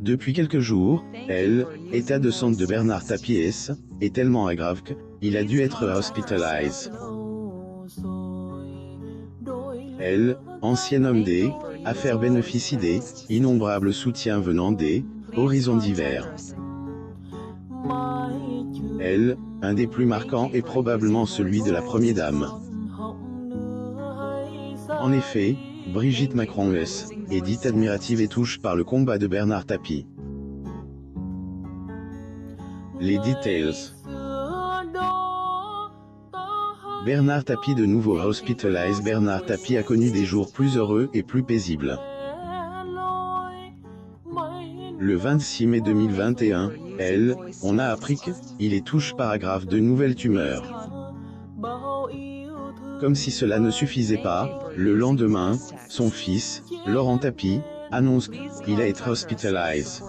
Depuis quelques jours, état de santé de Bernard Tapie est tellement grave qu'il a dû être hospitalisé. Ancien homme des affaires bénéficie des innombrables soutiens venant des horizons divers. Un des plus marquants est probablement celui de la Première Dame. En effet, Brigitte Macron est dite admirative et touche par le combat de Bernard Tapie. Les details. Bernard Tapie de nouveau hospitalisé. Bernard Tapie a connu des jours plus heureux et plus paisibles. Le 26 mai 2021, on a appris qu'il est touché par de nouvelles tumeurs. Comme si cela ne suffisait pas, le lendemain, son fils, Laurent Tapie, annonce qu'il a été hospitalisé.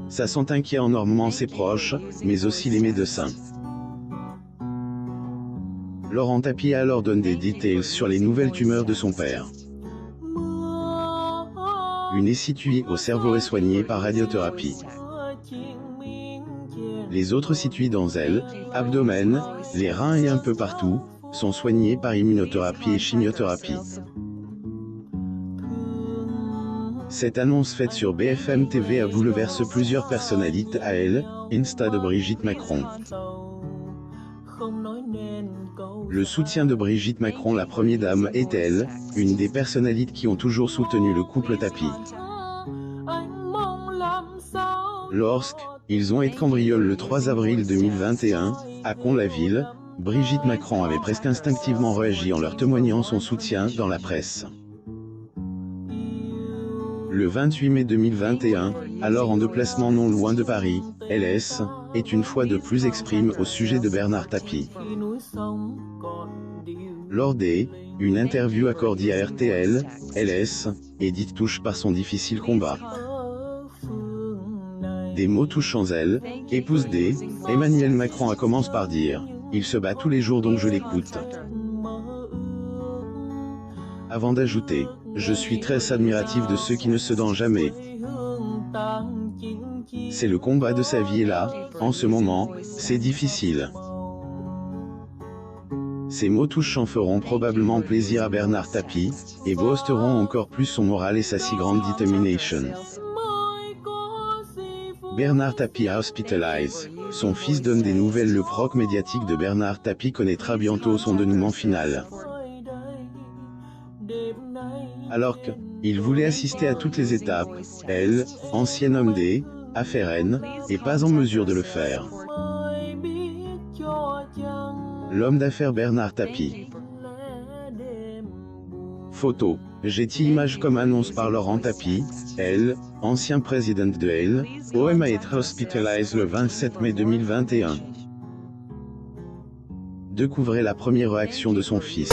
Ça sent inquiet énormément ses proches, mais aussi les médecins. Laurent Tapie a alors donné des détails sur les nouvelles tumeurs de son père. Une est située au cerveau et soignée par radiothérapie. Les autres situées dans l'abdomen, les reins et un peu partout, sont soignés par immunothérapie et chimiothérapie. Cette annonce faite sur BFM TV a bouleversé plusieurs personnalités à Insta de Brigitte Macron. Le soutien de Brigitte Macron, la Première Dame, est une des personnalités qui ont toujours soutenu le couple Tapie. Lorsqu'ils ont été cambriolés le 3 avril 2021, à Con-la-Ville, Brigitte Macron avait presque instinctivement réagi en leur témoignant son soutien dans la presse. Le 28 mai 2021, alors en déplacement non loin de Paris, LS est une fois de plus exprime au sujet de Bernard Tapie. Lors une interview accordée à RTL, LS est dite touche par son difficile combat. Des mots touchants épouse Emmanuel Macron a commencé par dire « Il se bat tous les jours donc je l'écoute ». Avant d'ajouter « Je suis très admiratif de ceux qui ne se donnent jamais ». C'est le combat de sa vie et là, en ce moment, c'est difficile. Ces mots touchants feront probablement plaisir à Bernard Tapie, et boosteront encore plus son moral et sa si grande détermination. Bernard Tapie a hospitalisé. Son fils donne des nouvelles. Le proc médiatique de Bernard Tapie connaîtra bientôt son dénouement final. Alors qu'il voulait assister à toutes les étapes, ancien homme des affaires est pas en mesure de le faire. L'homme d'affaires Bernard Tapie. Photo. Getty Images comme annonce par Laurent Tapie, ancien président de OM a été hospitalisé le 27 mai 2021. Découvrez la première réaction de son fils.